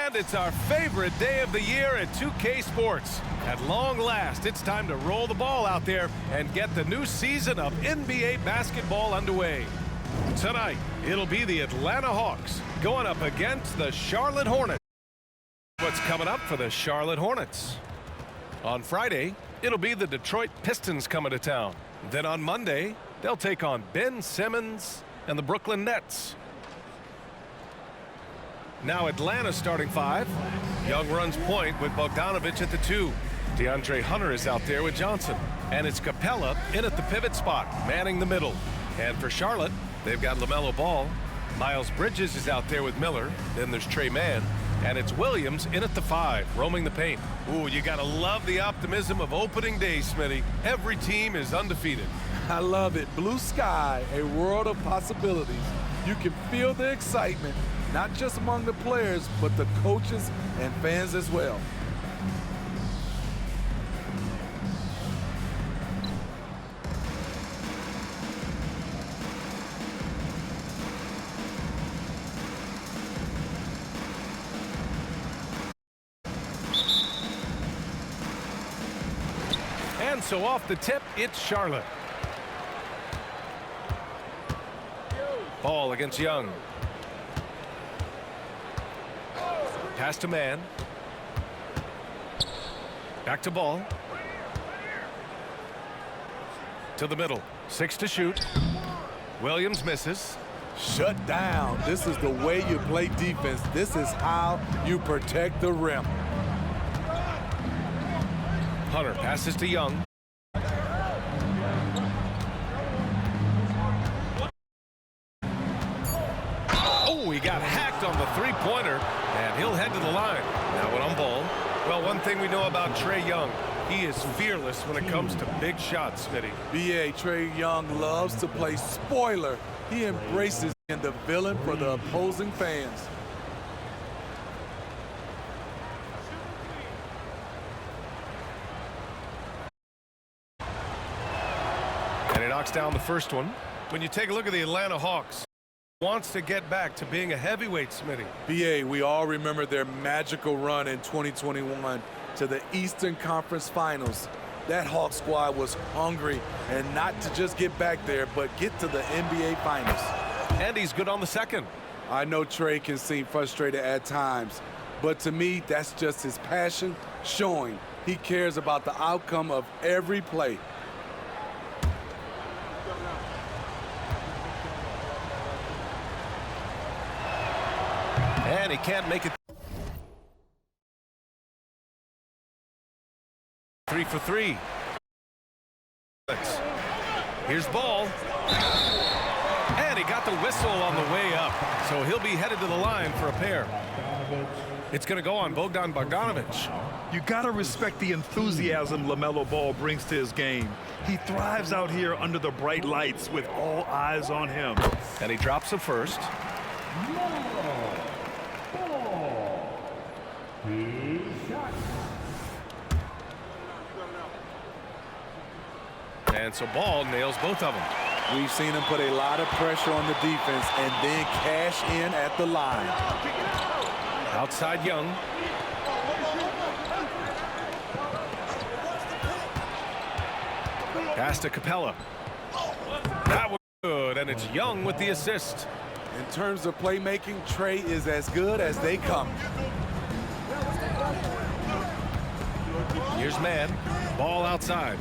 And it's our favorite day of the year at 2K Sports. At long last, it's time to roll the ball out there and get the new season of NBA basketball underway. Tonight, it'll be the Atlanta Hawks going up against the Charlotte Hornets. What's coming up for the Charlotte Hornets? On Friday, it'll be the Detroit Pistons coming to town. Then on Monday, they'll take on Ben Simmons and the Brooklyn Nets. Now Atlanta starting five. Young runs point with Bogdanovich at the 2. DeAndre Hunter is out there with Johnson. And it's Capella in at the pivot spot, manning the middle. And for Charlotte, they've got LaMelo Ball. Miles Bridges is out there with Miller. Then there's Trey Mann. And it's Williams in at the 5, roaming the paint. Ooh, you gotta love the optimism of opening day, Smitty. Every team is undefeated. I love it. Blue sky, a world of possibilities. You can feel the excitement, not just among the players, but the coaches and fans as well. And so off the tip, it's Charlotte. Ball against Young. Pass to Mann. Back to Ball. To the middle. 6 to shoot. Williams misses. Shut down. This is the way you play defense. This is how you protect the rim. Hunter passes to Young. Oh, he got hacked on the three-pointer, and he'll head to the line. Now when on Ball. Well, one thing we know about Trae Young, he is fearless when it comes to big shots, Smitty. B.A. Trae Young loves to play spoiler. He embraces being the villain for the opposing fans. And he knocks down the first one. When you take a look at the Atlanta Hawks, wants to get back to being a heavyweight, Smitty. B.A., we all remember their magical run in 2021 to the Eastern Conference Finals. That Hawk squad was hungry, and not to just get back there, but get to the NBA Finals. And he's good on the second. I know Trae can seem frustrated at times, but to me, that's just his passion showing. He cares about the outcome of every play. And he can't make it. 3 for 3. Here's Ball. And he got the whistle on the way up. So he'll be headed to the line for a pair. It's going to go on Bogdanovich. You got to respect the enthusiasm LaMelo Ball brings to his game. He thrives out here under the bright lights with all eyes on him. And he drops the first. And so Ball nails both of them. We've seen him put a lot of pressure on the defense and then cash in at the line. Outside Young. Pass to Capella. That was good, and it's Young with the assist. In terms of playmaking, Trae is as good as they come. Here's Mann. Ball outside.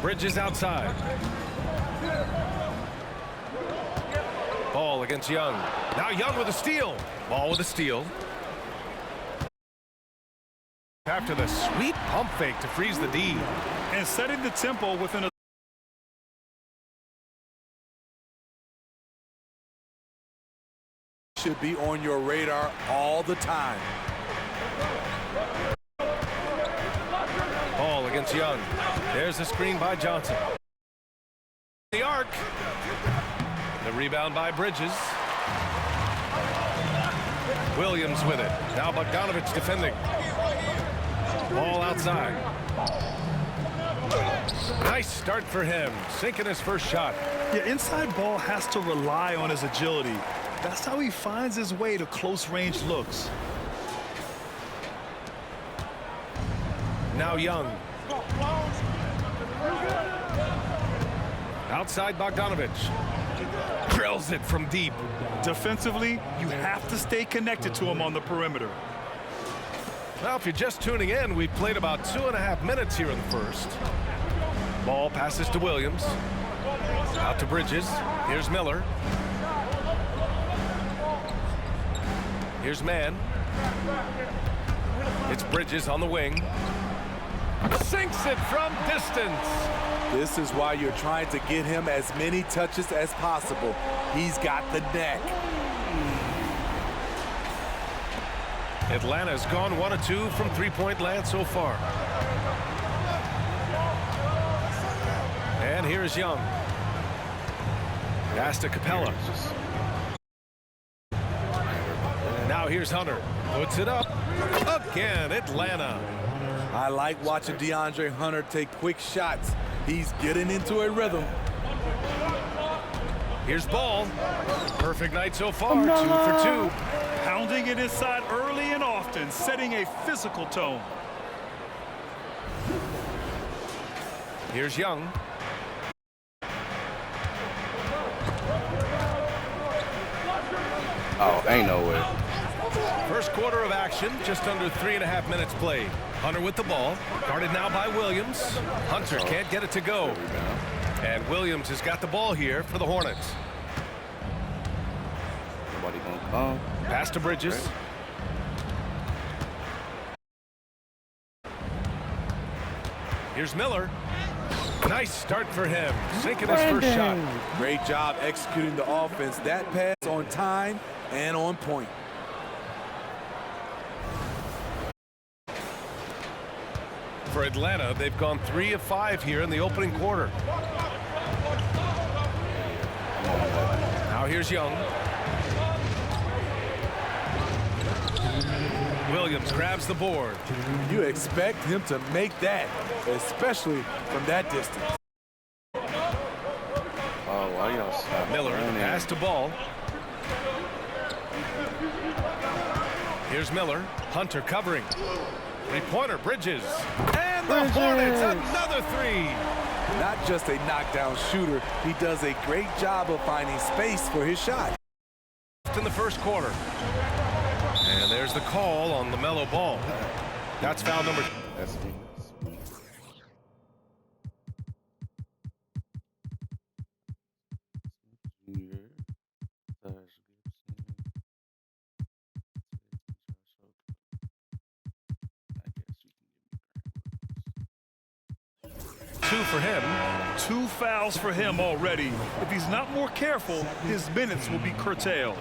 Bridges outside. Ball against Young. Now Young with a steal. Ball with a steal. After the sweet pump fake to freeze the D. And setting the tempo within a should be on your radar all the time. Ball against Young. There's the screen by Johnson. The arc. The rebound by Bridges. Williams with it. Now Bogdanovich defending. Ball outside. Nice start for him. Sinking his first shot. Yeah, inside Ball has to rely on his agility. That's how he finds his way to close-range looks. Now Young. Outside Bogdanovich. Drills it from deep. Defensively, you have to stay connected to him on the perimeter. Well, if you're just tuning in, we've played about 2.5 minutes here in the first. Ball passes to Williams. Out to Bridges. Here's Miller. Here's Mann. It's Bridges on the wing. Sinks it from distance. This is why you're trying to get him as many touches as possible. He's got the knack. Atlanta's gone 1 of 2 from three-point land so far. And here's Young. Pass to Capella. And now here's Hunter. Puts it up. Again, Atlanta. I like watching DeAndre Hunter take quick shots. He's getting into a rhythm. Here's Ball. Perfect night so far. 2 for 2. Pounding it inside early and often, setting a physical tone. Here's Young. Oh, ain't no way. First quarter of action, just under 3.5 minutes played. Hunter with the ball, guarded now by Williams. Hunter can't get it to go. And Williams has got the ball here for the Hornets. Nobody gonna come. Pass to Bridges. Here's Miller. Nice start for him, sinking his first shot. Great job executing the offense. That pass on time and on point. For Atlanta, they've gone 3 of 5 here in the opening quarter. Now here's Young. Williams grabs the board. You expect him to make that, especially from that distance. Oh, why y'all stop? Miller pass to Ball. Here's Miller. Hunter covering. Three-pointer, Bridges. And the Hornets, another 3. Not just a knockdown shooter, he does a great job of finding space for his shot. In the first quarter. And there's the call on LaMelo Ball. That's foul number. That's me. Two for him. 2 fouls for him already. If he's not more careful, his minutes will be curtailed.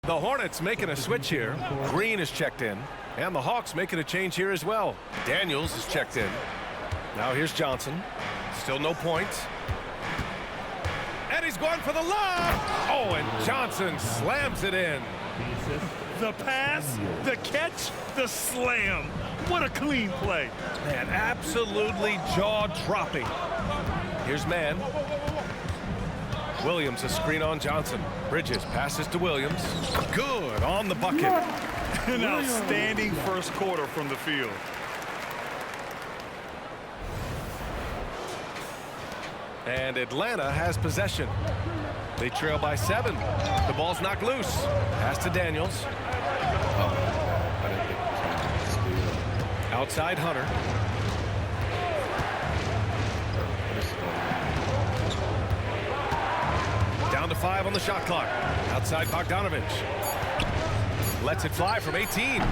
The Hornets making a switch here. Green is checked in. And the Hawks making a change here as well. Daniels is checked in. Now here's Johnson. Still no points. And he's going for the lob. Oh, and Johnson slams it in. The pass, the catch, the slam. What a clean play. Man, absolutely jaw-dropping. Here's Mann. Williams, a screen on Johnson. Bridges passes to Williams. Good on the bucket. An outstanding first quarter from the field. And Atlanta has possession. They trail by 7. The ball's knocked loose. Pass to Daniels. Outside Hunter. Down to 5 on the shot clock. Outside Bogdanovich. Lets it fly from 18.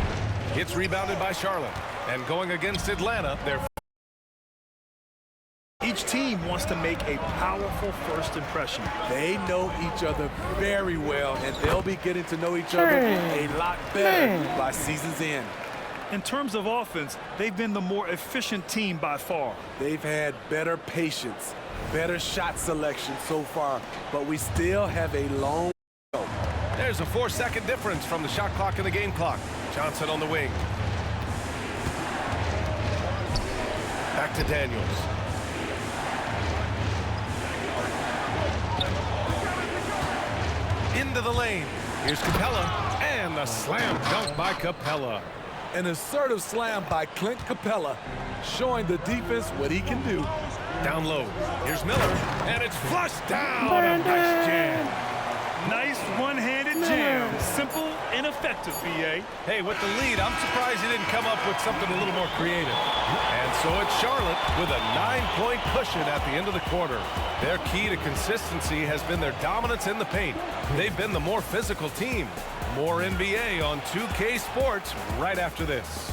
Gets rebounded by Charlotte. And going against Atlanta, they're... Each team wants to make a powerful first impression. They know each other very well, and they'll be getting to know each other a lot better by season's end. In terms of offense, they've been the more efficient team by far. They've had better patience, better shot selection so far, but we still have a long way to go. There's a 4-second difference from the shot clock and the game clock. Johnson on the wing. Back to Daniels. Into the lane. Here's Capella. And the slam dunk by Capella. An assertive slam by Clint Capella, showing the defense what he can do. Down low. Here's Miller. And it's flushed down. A nice jam. Nice one-handed jam. Simple and effective, BA. Hey, with the lead, I'm surprised he didn't come up with something a little more creative. And so it's Charlotte with a 9-point cushion at the end of the quarter. Their key to consistency has been their dominance in the paint. They've been the more physical team. More NBA on 2K Sports right after this.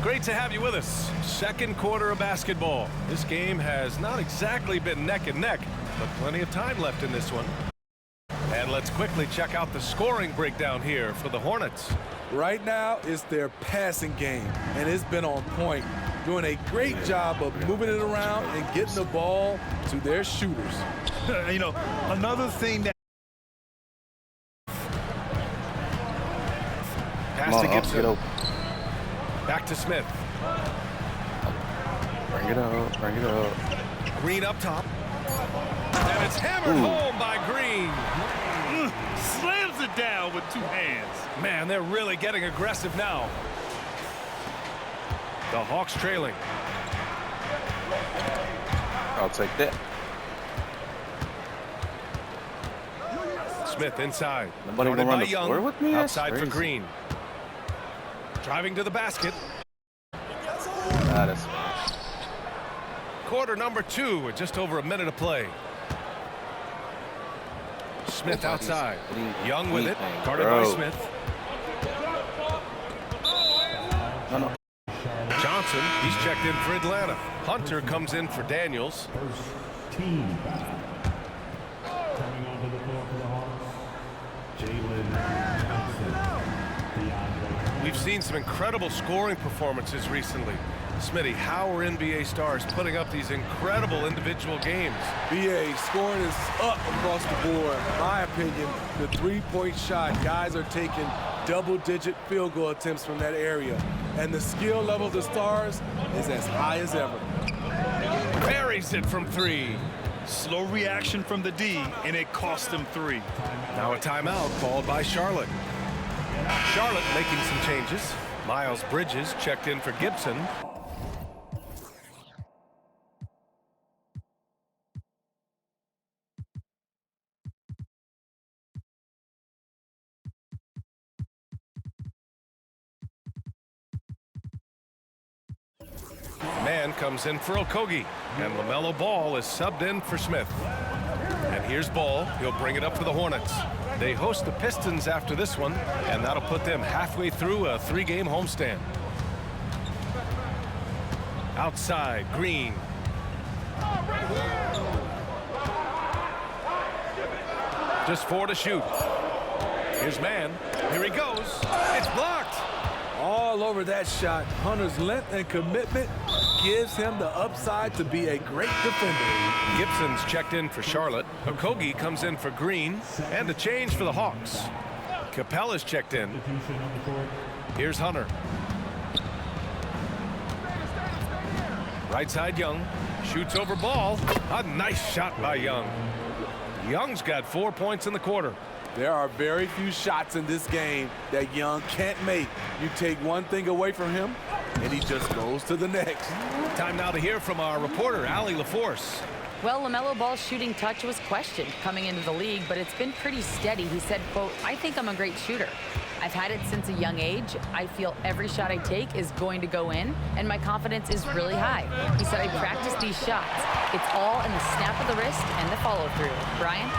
Great to have you with us. Second quarter of basketball. This game has not exactly been neck and neck, but plenty of time left in this one. And let's quickly check out the scoring breakdown here for the Hornets. Right now, it's their passing game, and it's been on point, doing a great job of moving it around and getting the ball to their shooters. You know, another thing that Pass to Gibson. Back to Smith. Bring it up, bring it up. Green up top. And it's hammered home by Green. slams it down with two hands. Man, they're really getting aggressive now. The Hawks trailing. I'll take that. Smith inside. Nobody Guarded gonna run by the Young. floor with me? That's Outside for crazy. Green. Driving to the basket. Ah, that's fine. Quarter number 2 with just over a minute of play. Smith outside. Young with it. Guarded by Smith. No. Johnson, he's checked in for Atlanta. Hunter comes in for Daniels. Team foul. Coming onto the floor for the Hawks, Jalen Johnson. We've seen some incredible scoring performances recently. Smitty, how are NBA stars putting up these incredible individual games? BA, scoring is up across the board. In my opinion, the three-point shot, guys are taking double-digit field goal attempts from that area. And the skill level of the stars is as high as ever. Buries it from 3. Slow reaction from the D, and it cost them 3. Now a timeout called by Charlotte. Charlotte making some changes. Miles Bridges checked in for Gibson. Man comes in for Okogie, and LaMelo Ball is subbed in for Smith. And here's Ball. He'll bring it up for the Hornets. They host the Pistons after this one, and that'll put them halfway through a 3-game homestand. Outside, Green. Just 4 to shoot. Here's Man. Here he goes. It's blocked. All over that shot. Hunter's length and commitment gives him the upside to be a great defender. Gibson's checked in for Charlotte. Okogie comes in for Green. And a change for the Hawks. Capella's checked in. Here's Hunter. Right side, Young. Shoots over Ball. A nice shot by Young. Young's got 4 points in the quarter. There are very few shots in this game that Young can't make. You take one thing away from him, and he just goes to the next. Time now to hear from our reporter, Allie LaForce. Well, LaMelo Ball's shooting touch was questioned coming into the league, but it's been pretty steady. He said, quote, "I think I'm a great shooter. I've had it since a young age. I feel every shot I take is going to go in, and my confidence is really high." He said, "I practice these shots. It's all in the snap of the wrist and the follow-through." Brian?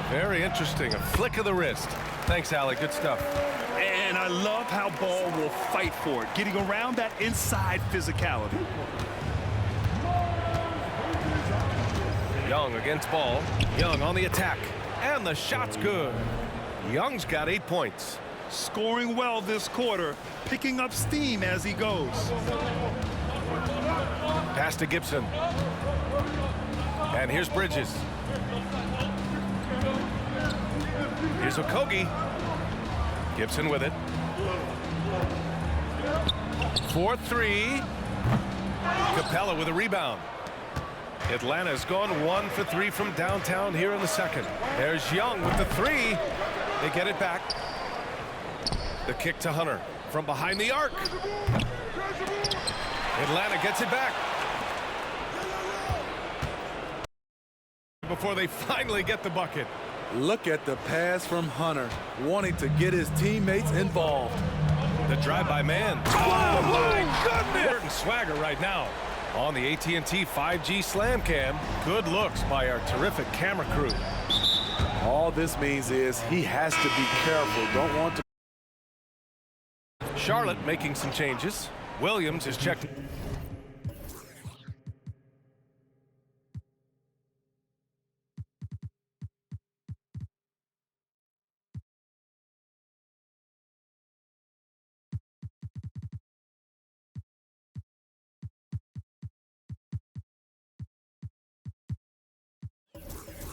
Very interesting. A flick of the wrist. Thanks, Allie. Good stuff. And And I love how Ball will fight for it, getting around that inside physicality. Young against Ball. Young on the attack. And the shot's good. Young's got 8 points. Scoring well this quarter, picking up steam as he goes. Pass to Gibson. And here's Bridges. Here's Okogie. Gibson with it. 4-3. Capella with a rebound. Atlanta's gone 1 for 3 from downtown here in the second. There's Young with the 3. They get it back. The kick to Hunter from behind the arc. Atlanta gets it back. Before they finally get the bucket. Look at the pass from Hunter, wanting to get his teammates involved. The drive-by man. Oh, my goodness! Burton swagger right now on the AT&T 5G Slam Cam. Good looks by our terrific camera crew. All this means is he has to be careful. Don't want to. Charlotte making some changes. Williams is checked.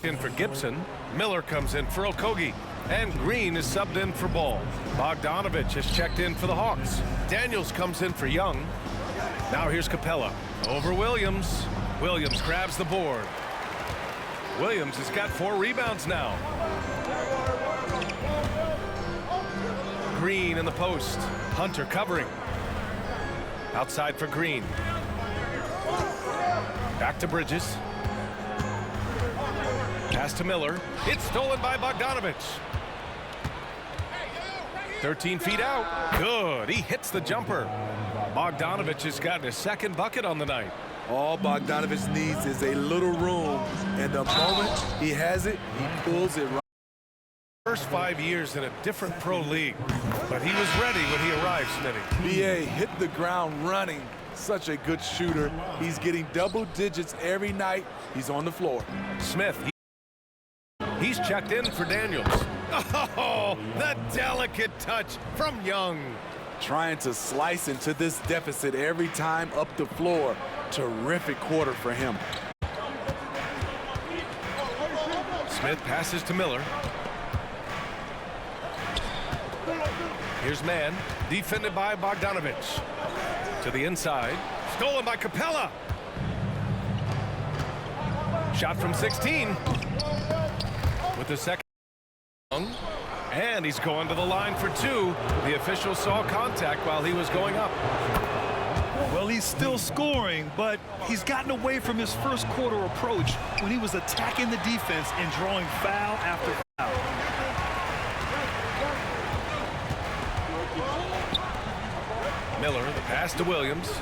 In for Gibson. Miller comes in for Okogie. And Green is subbed in for Ball. Bogdanovich is checked in for the Hawks. Daniels comes in for Young. Now here's Capella. Over Williams. Williams grabs the board. Williams has got 4 rebounds now. Green in the post. Hunter covering. Outside for Green. Back to Bridges. Pass to Miller. It's stolen by Bogdanovich. 13 feet out. Good. He hits the jumper. Bogdanovich has gotten his 2nd bucket on the night. All Bogdanovich needs is a little room, and the moment he has it, he pulls it right. First 5 years in a different pro league, but he was ready when he arrived, Smitty. BA hit the ground running. Such a good shooter. He's getting double digits every night he's on the floor. Smith. He's checked in for Daniels. Oh, the delicate touch from Young. Trying to slice into this deficit every time up the floor. Terrific quarter for him. Smith passes to Miller. Here's Mann, defended by Bogdanovich. To the inside, stolen by Capella. Shot from 16. With the second, and he's going to the line for 2. The official saw contact while he was going up. Well, he's still scoring, but he's gotten away from his first quarter approach when he was attacking the defense and drawing foul after foul. Miller, the pass to Williams.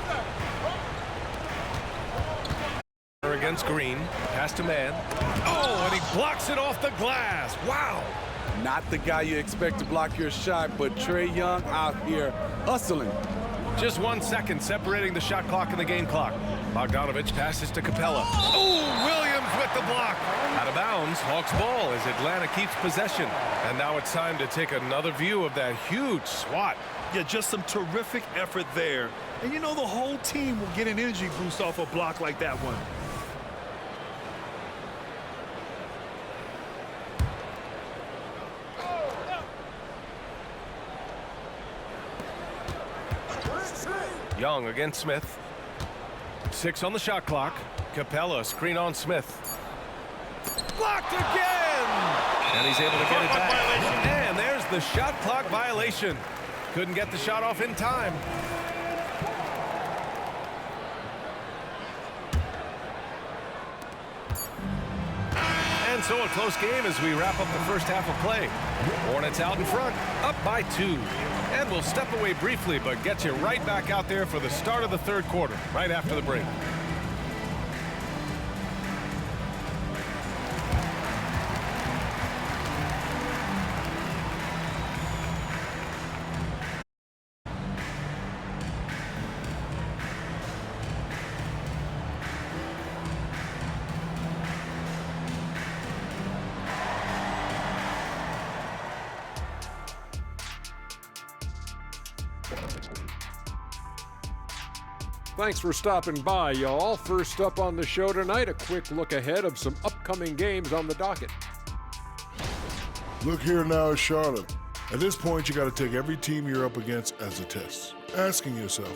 Against Green, pass to Mann. Oh, and he blocks it off the glass. Wow. Not the guy you expect to block your shot, but Trae Young out here hustling. Just 1 second separating the shot clock and the game clock. Bogdanovich passes to Capella. Oh, Williams with the block. Out of bounds, Hawks ball as Atlanta keeps possession. And now it's time to take another view of that huge swat. Yeah, just some terrific effort there. And you know the whole team will get an energy boost off a block like that one. Young against Smith. 6 on the shot clock. Capella screen on Smith. Blocked again! And he's able to get it back. And there's the shot clock violation. Couldn't get the shot off in time. And so a close game as we wrap up the first half of play. Hornets out in front, up by 2. And we'll step away briefly, but get you right back out there for the start of the 3rd quarter, right after the break. Thanks for stopping by, y'all. First up on the show tonight, a quick look ahead of some upcoming games on the docket. Look here now at Charlotte. At this point, you got to take every team you're up against as a test. Asking yourself,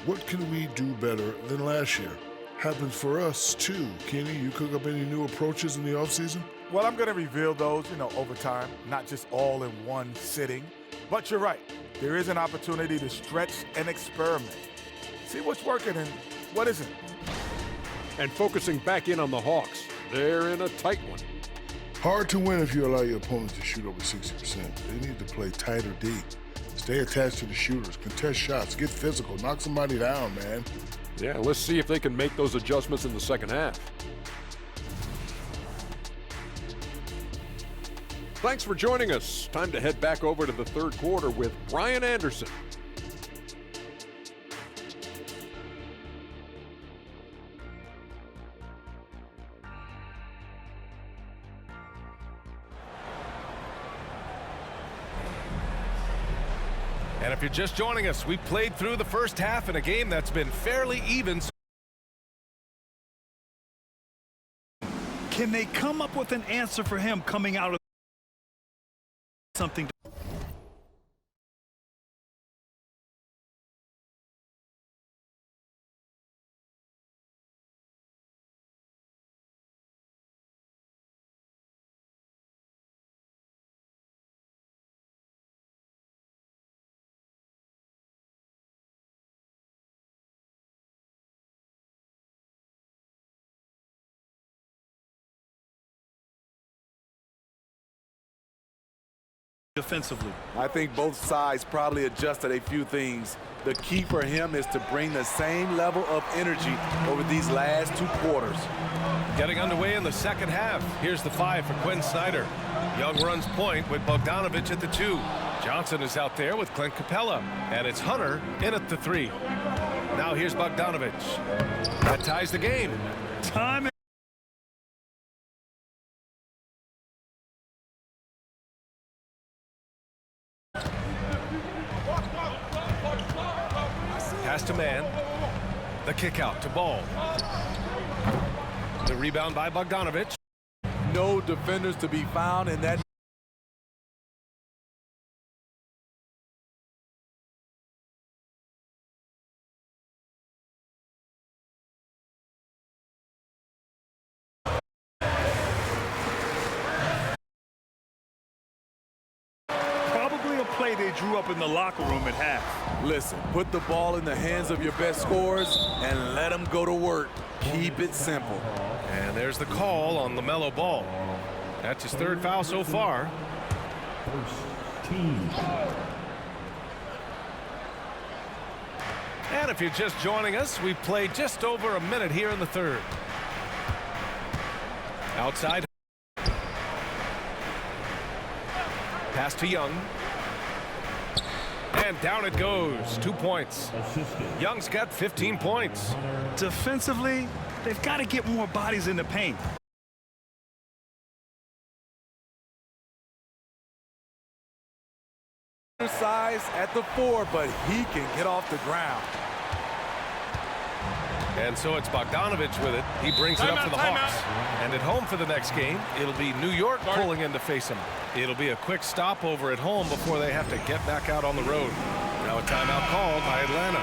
what can we do better than last year? Happens for us, too. Kenny, you cook up any new approaches in the offseason? Well, I'm going to reveal those, over time, not just all in one sitting. But you're right. There is an opportunity to stretch and experiment. See what's working and what isn't. And focusing back in on the Hawks. They're in a tight one. Hard to win if you allow your opponents to shoot over 60%. They need to play tight or deep. Stay attached to the shooters, contest shots, get physical, knock somebody down, man. Yeah, let's see if they can make those adjustments in the second half. Thanks for joining us. Time to head back over to the third quarter with Brian Anderson. And if you're just joining us, we played through the first half in a game that's been fairly even. Can they come up with an answer for him coming out of something? Defensively, I think both sides probably adjusted a few things. The key for him is to bring the same level of energy over these last two quarters. Getting underway in the second half. Here's the 5 for Quinn Snyder. Young runs point with Bogdanovich at the 2. Johnson is out there with Clint Capella. And it's Hunter in at the 3. Now here's Bogdanovich. That ties the game. time. Pass to man. The kick out to Ball. The rebound by Bogdanovich. No defenders to be found in that. Probably a play they drew up in the locker room at half. Listen, put the ball in the hands of your best scorers and let them go to work. Keep it simple. And there's the call on LaMelo Ball. That's his 3rd foul so far. First team. And if you're just joining us, we've played just over a minute here in the 3rd. Outside. Pass to Young. And down it goes. 2 points. Young's got 15 points. Defensively, they've got to get more bodies in the paint. Size at the 4, but he can get off the ground. And so it's Bogdanovich with it. He brings it up for the Hawks. And at home for the next game, it'll be New York pulling in to face him. It'll be a quick stop over at home before they have to get back out on the road. Now a timeout called by Atlanta.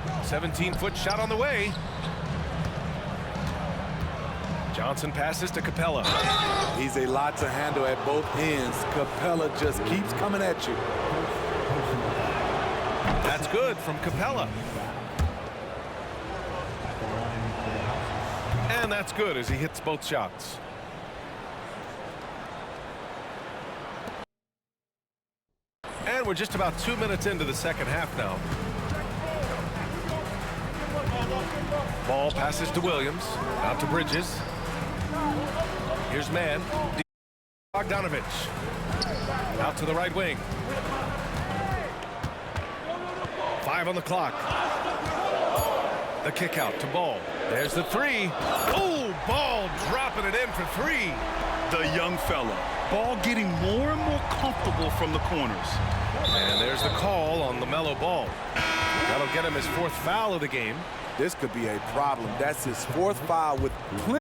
A 17-foot shot on the way. Johnson passes to Capella. He's a lot to handle at both ends. Capella just keeps coming at you. That's good from Capella. And that's good as he hits both shots. And we're just about 2 minutes into the second half now. Ball passes to Williams. Out to Bridges. Here's man. Bogdanovich. Out to the right wing. 5 on the clock. The kick out to Ball. There's the three. Oh, Ball dropping it in for 3. The young fella. Ball getting more and more comfortable from the corners. And there's the call on LaMelo Ball. That'll get him his 4th foul of the game. This could be a problem. That's his 4th foul with plenty.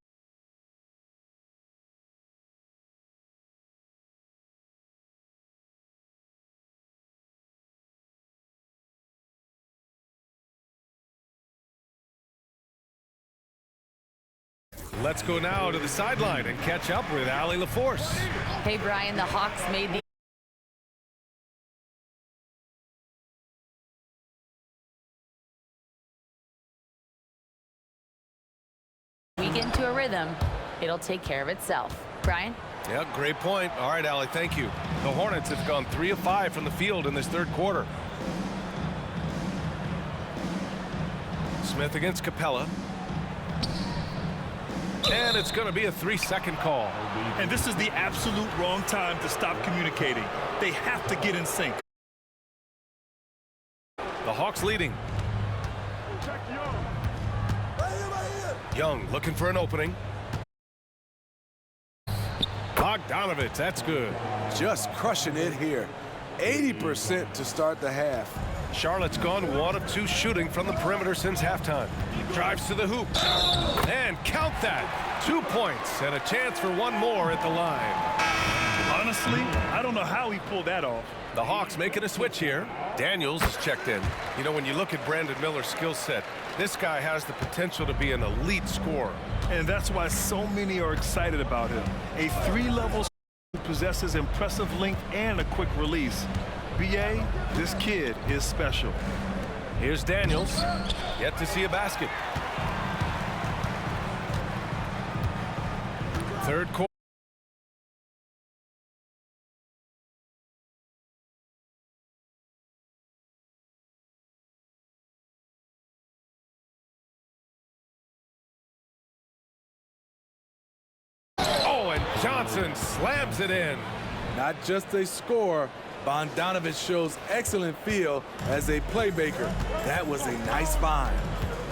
Let's go now to the sideline and catch up with Allie LaForce. Hey, Brian, the Hawks made the week into a rhythm. It'll take care of itself. Brian? Yeah, great point. All right, Allie, thank you. The Hornets have gone 3 of 5 from the field in this 3rd quarter. Smith against Capella. And it's going to be a 3-second call. And this is the absolute wrong time to stop communicating. They have to get in sync. The Hawks leading. Young looking for an opening. Bogdanovich, that's good. Just crushing it here. 80% to start the half. Charlotte's gone 1 of 2 shooting from the perimeter since halftime. Drives to the hoop. And count that. 2 points and a chance for 1 more at the line. Honestly, I don't know how he pulled that off. The Hawks making a switch here. Daniels is checked in. You know, when you look at Brandon Miller's skill set, this guy has the potential to be an elite scorer. And that's why so many are excited about him. A 3-level who possesses impressive length and a quick release. BA, this kid is special. Here's Daniels. Yet to see a basket. 3rd quarter. Oh, and Johnson slams it in. Not just a scorer, Bogdanovich shows excellent feel as a playmaker. That was a nice find.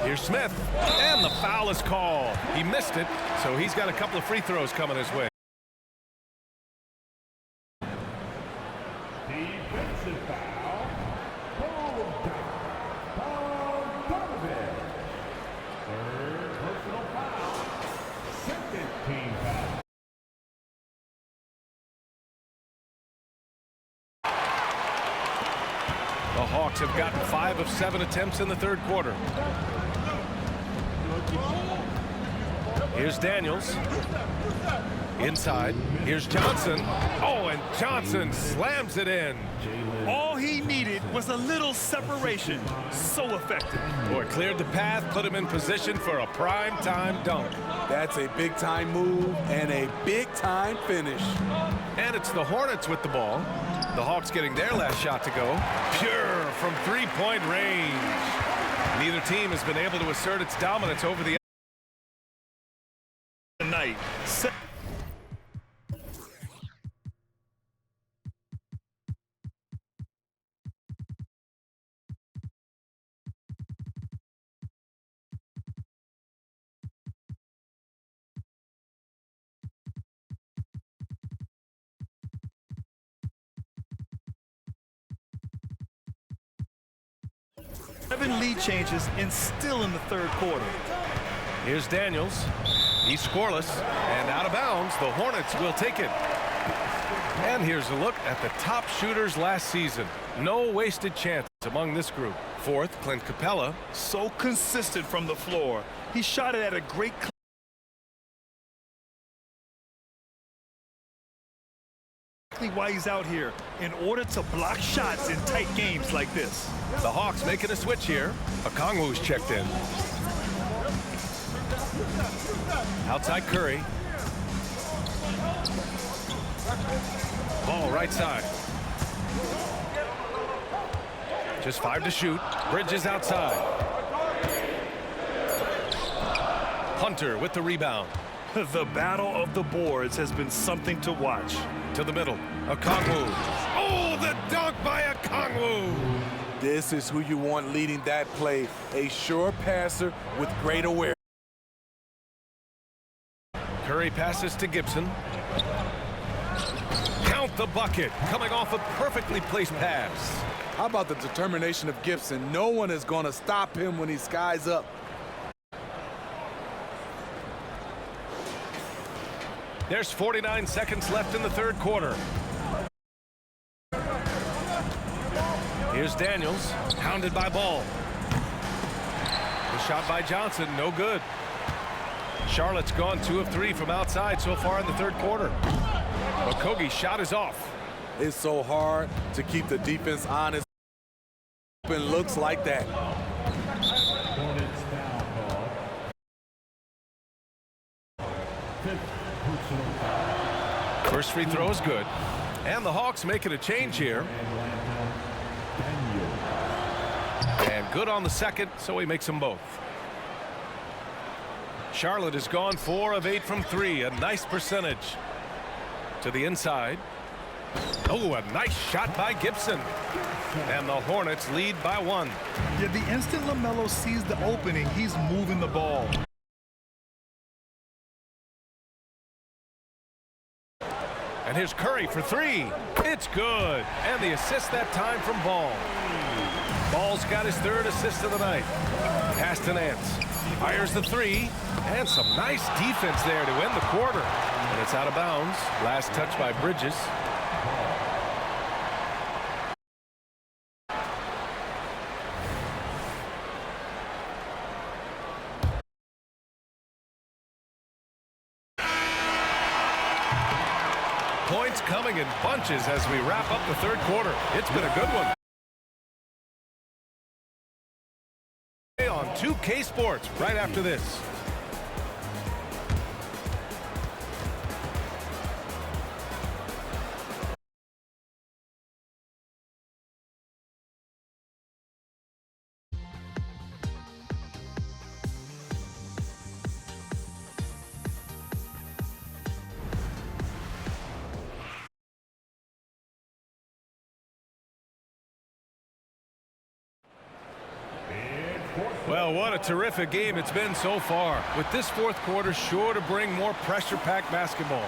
Here's Smith, and the foul is called. He missed it, so he's got a couple of free throws coming his way. Defensive foul. Bogdanovich. 3rd personal foul. 2nd team foul. The Hawks have gotten 5 of 7 attempts in the 3rd quarter. Here's Daniels. Inside. Here's Johnson. Oh, and Johnson slams it in. All he needed was a little separation. So effective. Boy, cleared the path, put him in position for a prime-time dunk. That's a big-time move and a big-time finish. And it's the Hornets with the ball. The Hawks getting their last shot to go. Pure from 3-point range. Neither team has been able to assert its dominance over the Tonight. Seven lead changes and still in the 3rd quarter. Here's Daniels. He's scoreless and out of bounds. The Hornets will take it. And here's a look at the top shooters last season. No wasted chances among this group. 4th, Clint Capella. So consistent from the floor. He shot it at a great clip. Why he's out here, in order to block shots in tight games like this. The Hawks making a switch here. Okongwu's checked in. Outside Curry. Ball right side. Just 5 to shoot. Bridges outside. Hunter with the rebound. The battle of the boards has been something to watch. To the middle. Okongwu. Oh, the dunk by Okongwu. This is who you want leading that play. A sure passer with great awareness. Curry passes to Gibson. Count the bucket. Coming off a perfectly placed pass. How about the determination of Gibson? No one is going to stop him when he skies up. There's 49 seconds left in the third quarter. Here's Daniels, hounded by Ball. The shot by Johnson, no good. Charlotte's gone 2 of 3 from outside so far in the third quarter. Okogie's shot is off. It's so hard to keep the defense honest. Open looks like that. Hornets foul ball. 5th personal foul. First free throw is good. And the Hawks making a change here. And good on the second, so he makes them both. Charlotte has gone 4 of 8 from 3, a nice percentage. To the inside. Oh, a nice shot by Gibson. And the Hornets lead by 1. Yeah, the instant LaMelo sees the opening, he's moving the ball. And here's Curry for 3. It's good. And the assist that time from Ball. Ball's got his 3rd assist of the night. Pass to Nance. Fires the 3. And some nice defense there to end the quarter. And it's out of bounds. Last touch by Bridges. Points coming in bunches as we wrap up the third quarter. It's been a good one. On 2K Sports right after this. Well, what a terrific game it's been so far. With this fourth quarter sure to bring more pressure-packed basketball.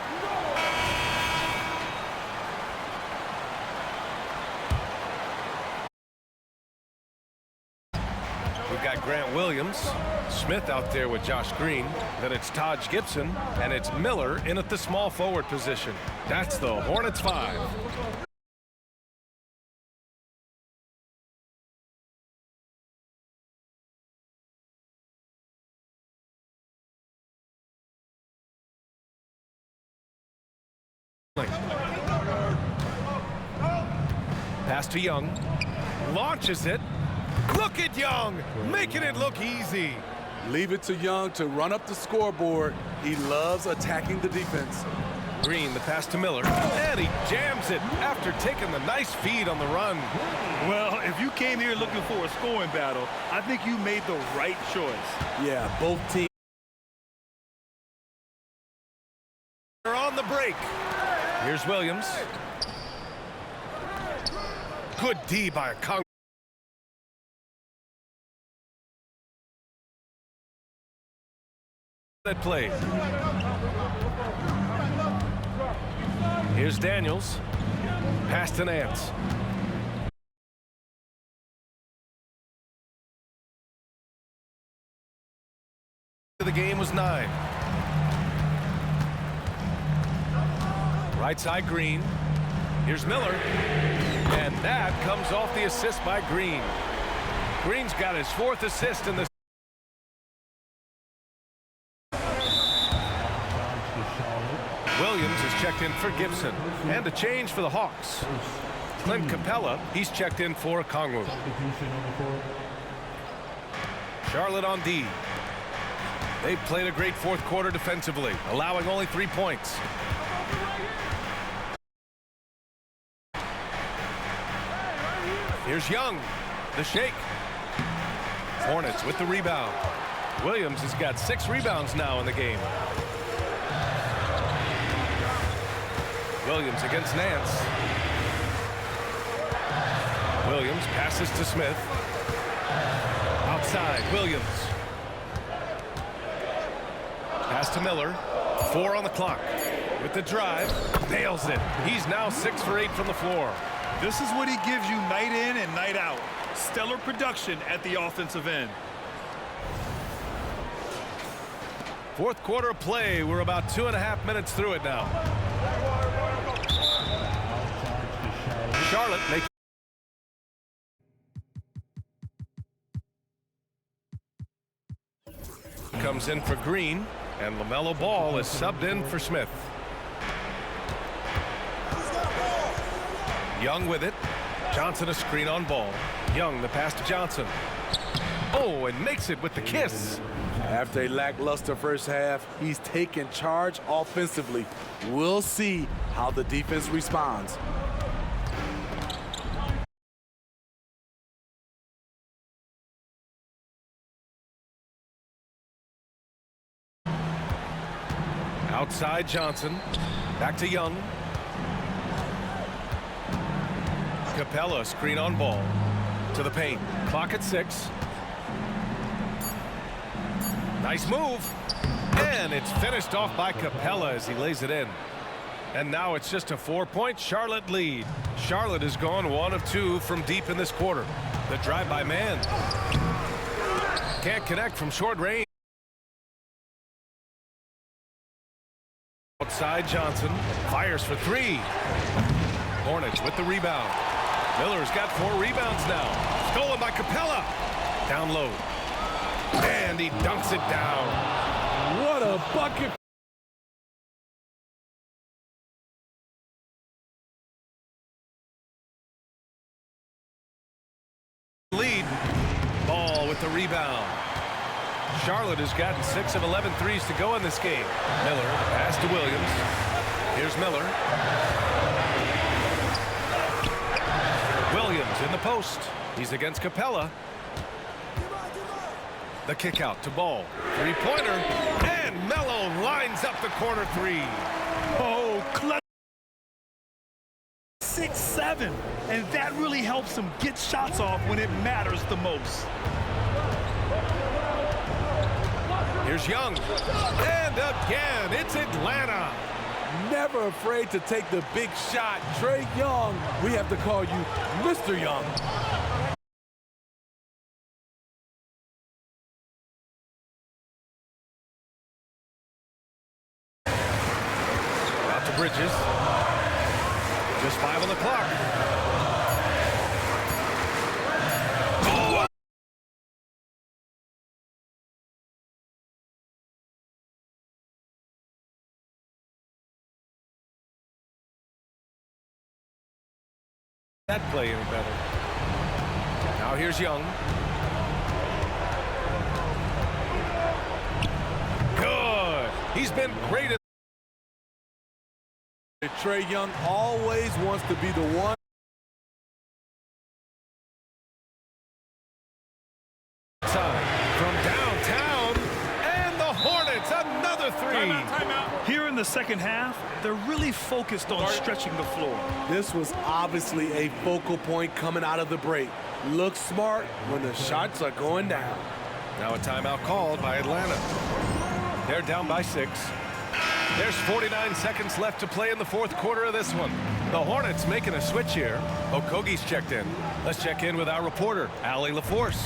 We've got Grant Williams, Smith out there with Josh Green. Then it's Taj Gibson, and it's Miller in at the small forward position. That's the Hornets 5. Pass to Young. Launches it. Look at Young, making it look easy. Leave it to Young to run up the scoreboard. He loves attacking the defense. Green, the pass to Miller. And he jams it after taking the nice feed on the run. Well, if you came here looking for a scoring battle, I think you made the right choice. Yeah, both teams are on the break. Here's Williams. Good D by Okongwu. That play. Here's Daniels. Pass to Nance. The game was 9. Right side Green. Here's Miller. And that comes off the assist by Green. Green's got his 4th assist in the Williams is checked in for Gibson. And a change for the Hawks. Clint Capella, he's checked in for Okongwu. Charlotte on D. They've played a great fourth quarter defensively, allowing only 3 points. Here's Young, the shake. Hornets with the rebound. Williams has got 6 rebounds now in the game. Williams against Nance. Williams passes to Smith. Outside, Williams. Pass to Miller. 4 on the clock. With the drive, nails it. He's now 6 for 8 from the floor. This is what he gives you night in and night out. Stellar production at the offensive end. Fourth quarter of play. We're about 2.5 minutes through it now. Charlotte makes. Comes in for Green, and LaMelo Ball is subbed in for Smith. Young with it. Johnson a screen on Ball. Young the pass to Johnson. Oh, and makes it with the kiss. After a lackluster first half, he's taken charge offensively. We'll see how the defense responds. Outside Johnson. Back to Young. Capella screen on Ball. To the paint. Clock at 6. Nice move. And it's finished off by Capella as he lays it in. And now it's just a 4-point Charlotte lead. Charlotte has gone 1 of 2 from deep in this quarter. The drive by man. Can't connect from short range. Outside Johnson. Fires for 3. Hornets with the rebound. Miller's got 4 rebounds now. Stolen by Capella. Down low. And he dunks it down. What a bucket. Lead. Ball with the rebound. Charlotte has gotten 6 of 11 threes to go in this game. Miller, pass to Williams. Here's Miller. Williams in the post. He's against Capella. The kick out to Ball. 3-pointer. And Melo lines up the corner 3. Oh, clutch. 6-7. And that really helps him get shots off when it matters the most. Here's Young. And again, it's Atlanta. Never afraid to take the big shot. Trae Young, we have to call you Mr. Young. Out to Bridges. Just 5 on the clock. That play any better. Now here's Young. Good. He's been great at. Trae Young always wants to be the one. From downtown, and the Hornets another 3. Timeout. Here in the second half, they're really focused on stretching the floor. This was obviously a focal point coming out of the break. Look smart when the shots are going down. Now a timeout called by Atlanta. They're down by 6. There's 49 seconds left to play in the fourth quarter of this one. The Hornets making a switch here. Okogie's checked in. Let's check in with our reporter, Allie LaForce.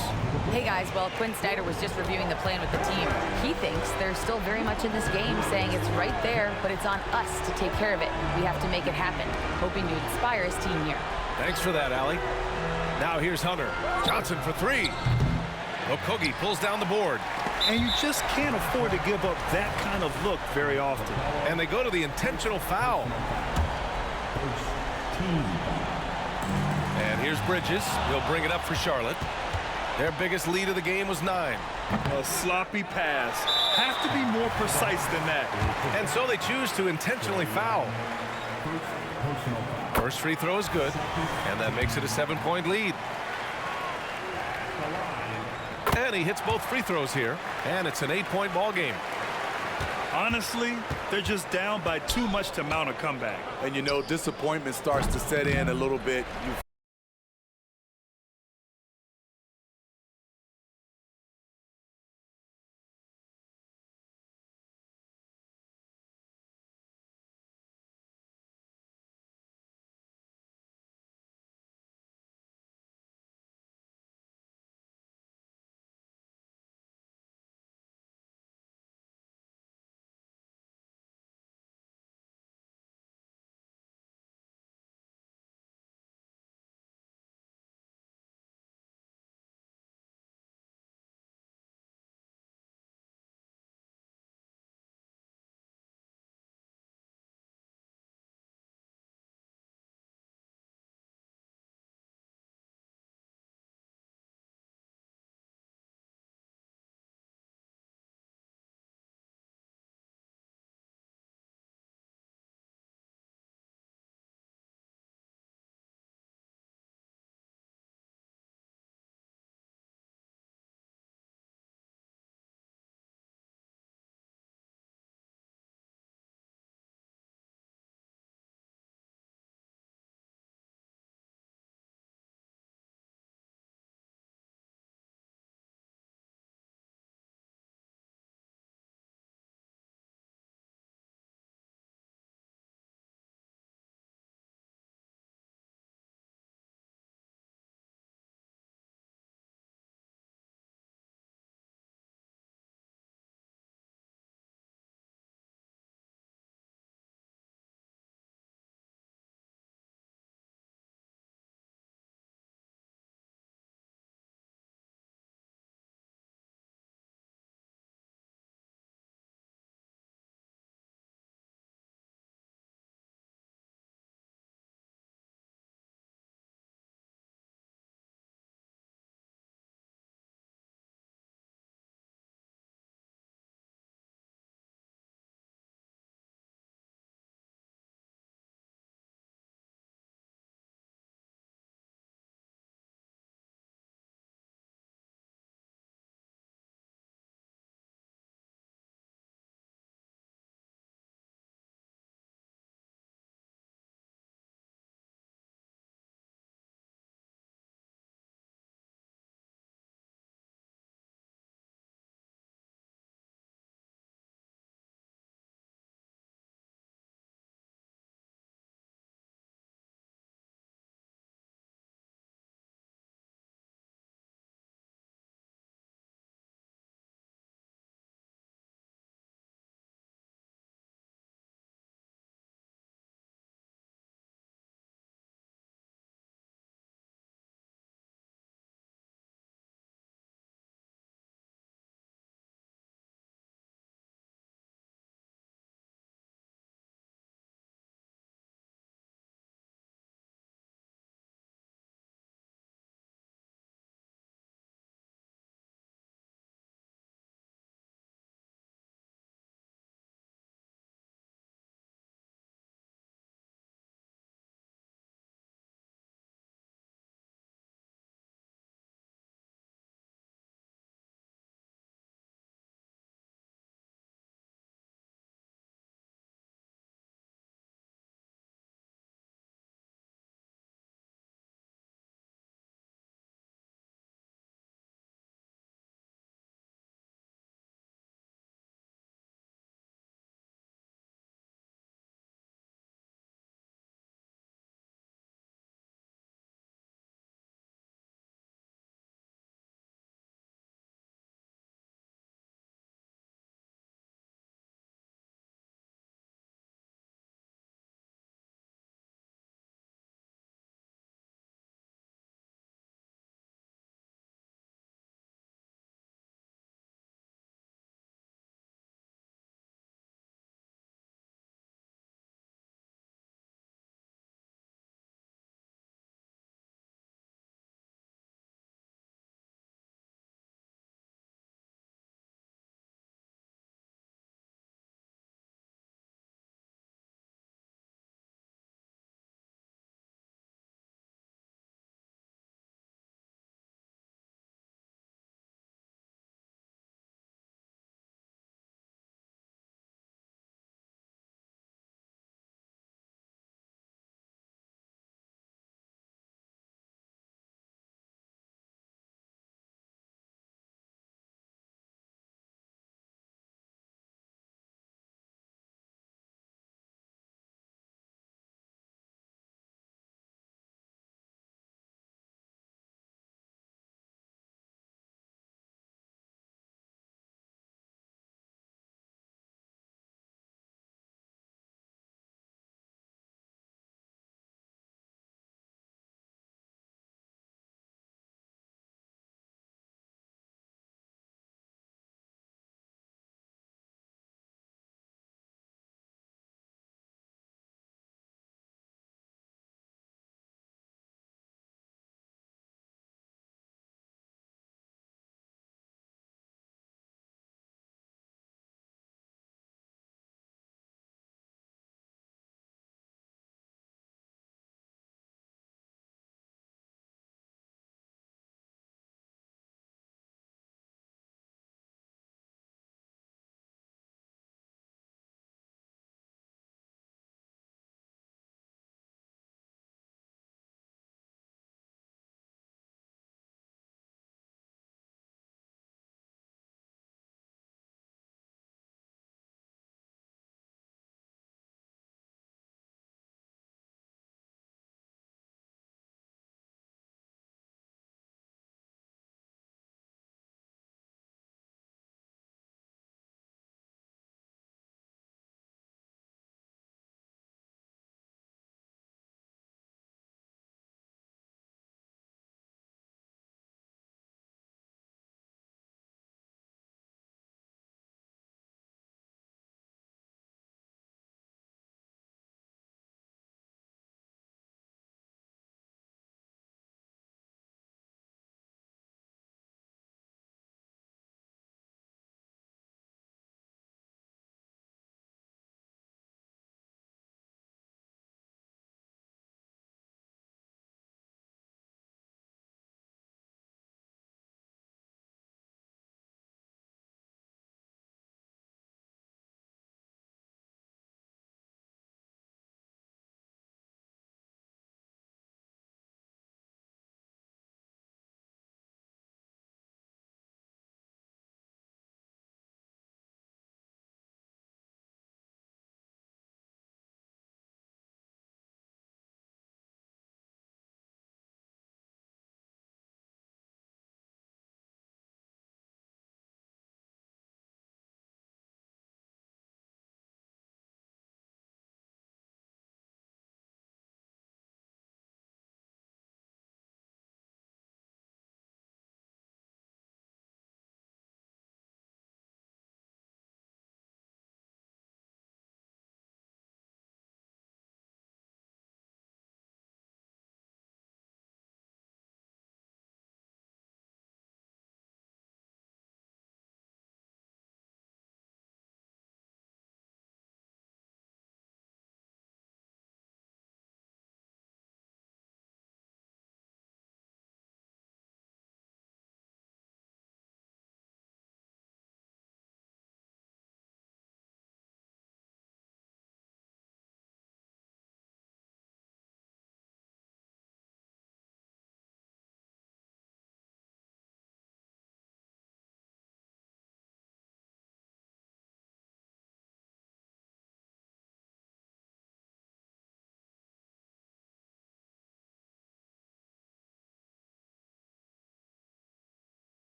Hey guys, well, Quinn Snyder was just reviewing the plan with the team. He thinks they're still very much in this game, saying it's right there, but it's on us to take care of it. We have to make it happen, hoping to inspire his team here. Thanks for that, Allie. Now here's Hunter. Johnson for 3. Okogie pulls down the board. And you just can't afford to give up that kind of look very often. And they go to the intentional foul. And here's Bridges. He'll bring it up for Charlotte. Their biggest lead of the game was 9. A sloppy pass. Have to be more precise than that. And so they choose to intentionally foul. First free throw is good, and that makes it a 7-point lead. And he hits both free throws here, and it's an 8-point ball game. Honestly, they're just down by too much to mount a comeback. And, you know, disappointment starts to set in a little bit. You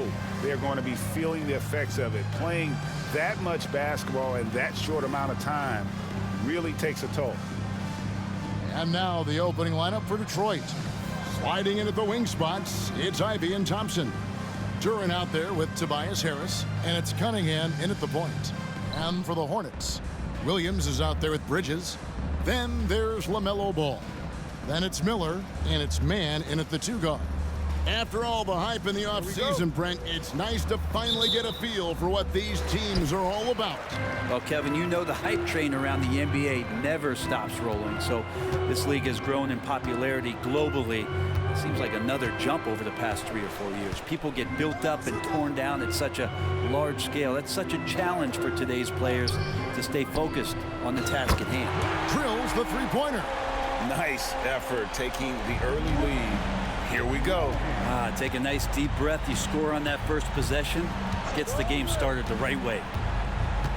know they're going to be feeling the effects of it. Playing that much basketball in that short amount of time really takes a toll. And now the opening lineup for Detroit. Sliding in at the wing spots, it's Ivey and Thompson. Duran out there with Tobias Harris, and it's Cunningham in at the point. And for the Hornets, Williams is out there with Bridges. Then there's LaMelo Ball. Then it's Miller, and it's Mann in at the 2 guard. After all the hype in the offseason, Brent, it's nice to finally get a feel for what these teams are all about. Well, Kevin, you know the hype train around the NBA never stops rolling, so this league has grown in popularity globally. It seems like another jump over the past 3 or 4 years. People get built up and torn down at such a large scale. That's such a challenge for today's players to stay focused on the task at hand. Drills the three-pointer. Nice effort taking the early lead. Here we go. Take a nice deep breath. You score on that first possession. Gets the game started the right way.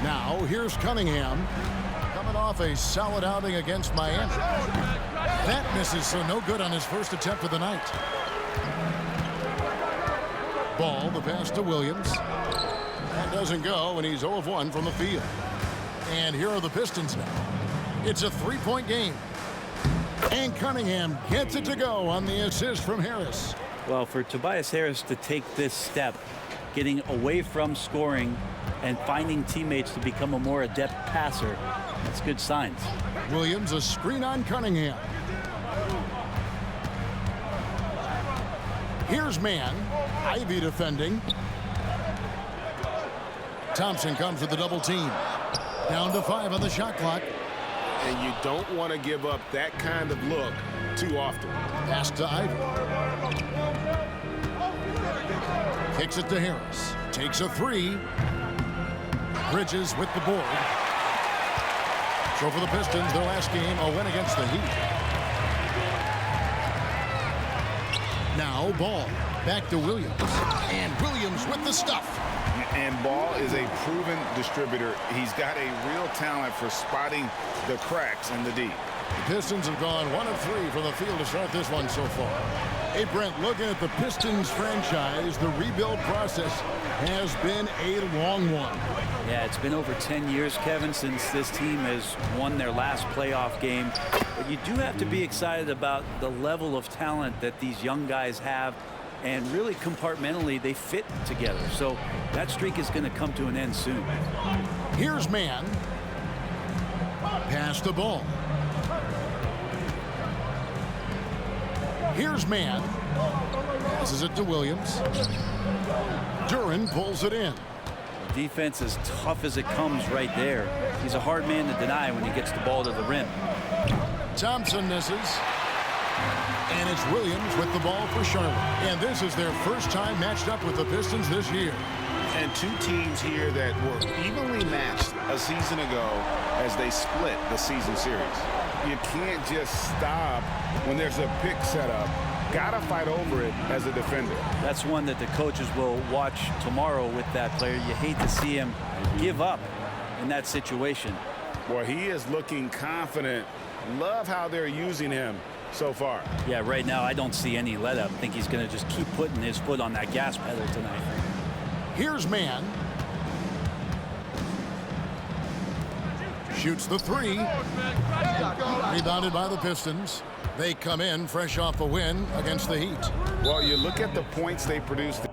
Now here's Cunningham coming off a solid outing against Miami. That misses, so no good on his first attempt of the night. Ball, the pass to Williams. That doesn't go, and he's 0 of 1 from the field. And here are the Pistons now. It's a 3-point game. And Cunningham gets it to go on the assist from Harris. Well, for Tobias Harris to take this step, getting away from scoring and finding teammates to become a more adept passer, that's good signs. Williams, a screen on Cunningham. Here's Mann. Ivey defending. Thompson comes with the double team. Down to 5 on the shot clock. And you don't want to give up that kind of look too often. Pass to Ivey. Kicks it to Harris. Takes a 3. Bridges with the board. So for the Pistons, their last game, a win against the Heat. Now Ball. Back to Williams. And Williams with the stuff. And Ball is a proven distributor. He's got a real talent for spotting the cracks in the D. The Pistons have gone 1 of 3 from the field to start this one so far. Hey, Brent, looking at the Pistons franchise, the rebuild process has been a long one. Yeah, it's been over 10 years, Kevin, since this team has won their last playoff game. But you do have to be excited about the level of talent that these young guys have. And really compartmentally, they fit together. So that streak is going to come to an end soon. Here's Mann. Pass the ball. Here's Mann. Passes it to Williams. Duran pulls it in. Defense as tough as it comes right there. He's a hard man to deny when he gets the ball to the rim. Thompson misses. And it's Williams with the ball for Charlotte. And this is their first time matched up with the Pistons this year. And 2 teams here that were evenly matched a season ago as they split the season series. You can't just stop when there's a pick set up. Gotta fight over it as a defender. That's one that the coaches will watch tomorrow with that player. You hate to see him give up in that situation. Boy, he is looking confident. Love how they're using him so far. Yeah, right now I don't see any let up. I think he's going to just keep putting his foot on that gas pedal tonight. Here's Mann. Shoots the 3. Rebounded by the Pistons. They come in fresh off a win against the Heat. Well, you look at the points they produced.